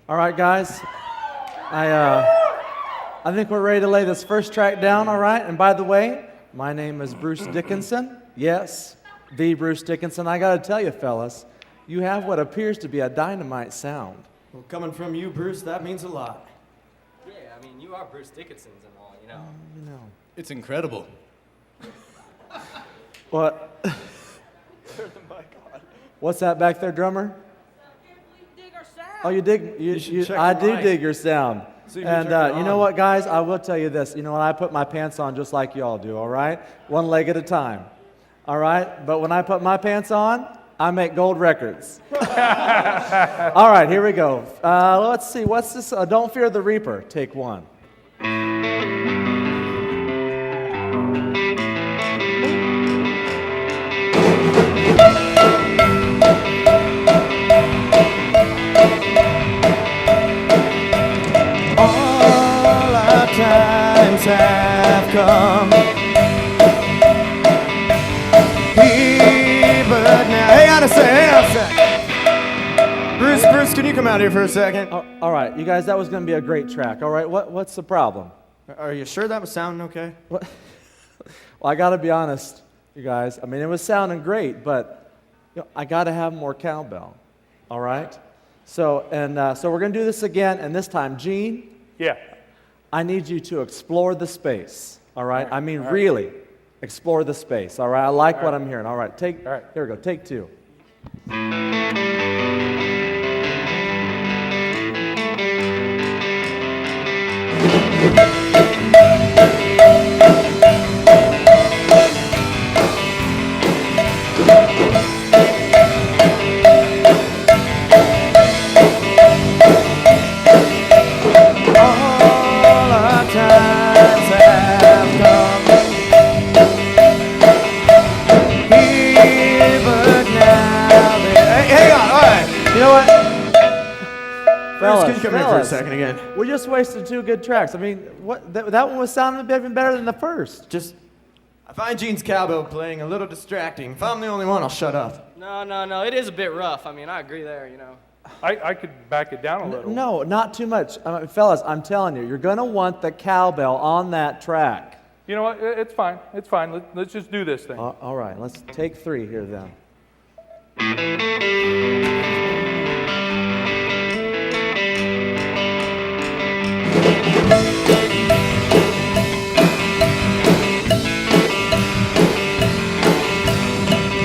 All right, guys. I think we're ready to lay this first track down, all right? And by the way, my name is Bruce Dickinson. Yes, the Bruce Dickinson. I got to tell you, fellas, you have what appears to be a dynamite sound. Well, coming from you, Bruce, that means a lot. Yeah, I mean, you are Bruce Dickinson's and all, you know. You know. It's incredible. What? What's that back there, drummer? Oh, you dig? I do dig your sound. And you know what, guys? I will tell you this. You know what? I put my pants on just like y'all do, all right? One leg at a time, all right? But when I put my pants on, I make gold records. All right, here we go. Let's see. What's this? Don't Fear the Reaper. Take one. Times have come. But now, hang on a second. Bruce, can you come out here for a second? All right, you guys, that was going to be a great track. All right, what's the problem? Are you sure that was sounding okay? What? Well, I got to be honest, you guys. I mean, it was sounding great, but I got to have more cowbell. All right. So we're going to do this again, and this time, Gene. Yeah. I need you to explore the space, all right? All right. I mean, all right. really, explore the space, all right? I like all what right. I'm hearing. All right, here we go, take two. Can you come here for a second again? We just wasted two good tracks. I mean, that one was sounding even better than the first. I find Gene's cowbell playing a little distracting. If I'm the only one, I'll shut up. No, it is a bit rough. I mean, I agree there, you know. I could back it down a little. No, not too much. Fellas, I'm telling you, you're going to want the cowbell on that track. You know what? It's fine. It's fine. Let's just do this thing. All right, let's take three here then.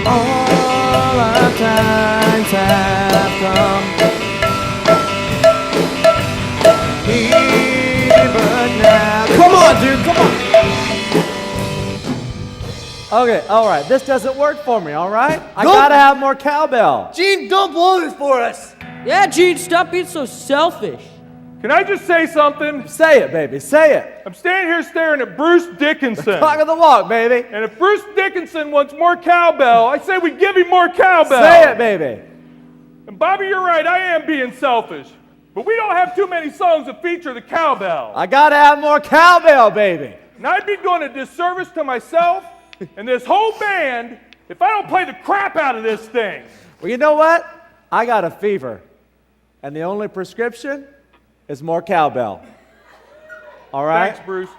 All our times have come. Here but now. Come on, dude, come on. Okay, all right. This doesn't work for me, all right? I gotta have more cowbell. Gene, don't blow this for us. Yeah, Gene, stop being so selfish. Can I just say something? Say it, baby, say it. I'm standing here staring at Bruce Dickinson. Talk of the walk, baby. And if Bruce Dickinson wants more cowbell, I say we give him more cowbell. Say it, baby. And Bobby, you're right. I am being selfish. But we don't have too many songs that feature the cowbell. I gotta have more cowbell, baby. And I'd be doing a disservice to myself and this whole band if I don't play the crap out of this thing. Well, you know what? I got a fever. And the only prescription is more cowbell. All right? Thanks, Bruce.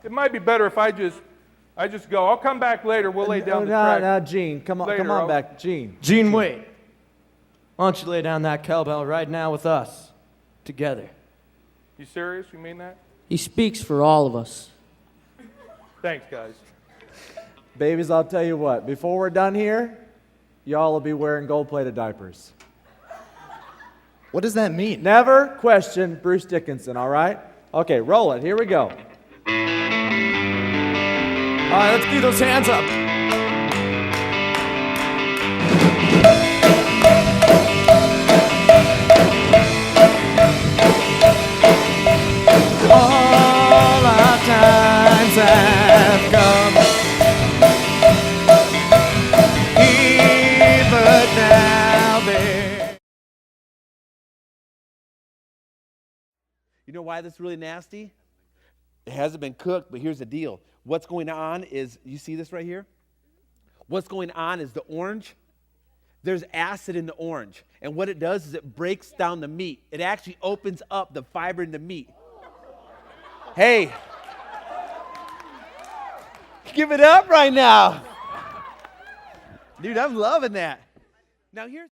It might be better if I just go. I'll come back later. We'll lay down the track. No, Gene, come on back, Gene. Gene, wait. Why don't you lay down that cowbell right now with us, together? You serious? You mean that? He speaks for all of us. Thanks, guys. Babies, I'll tell you what. Before we're done here, y'all will be wearing gold-plated diapers. What does that mean? Never question Bruce Dickinson, all right? Okay, roll it. Here we go. All right, let's get those hands up. All our times have come. Here but now there. You know why this is really nasty? It hasn't been cooked, but here's the deal. What's going on is, you see this right here? What's going on is the orange There's acid in the orange. And what it does is it breaks down the meat. It actually opens up the fiber in the meat. Hey, give it up right now. Dude, I'm loving that. Now here's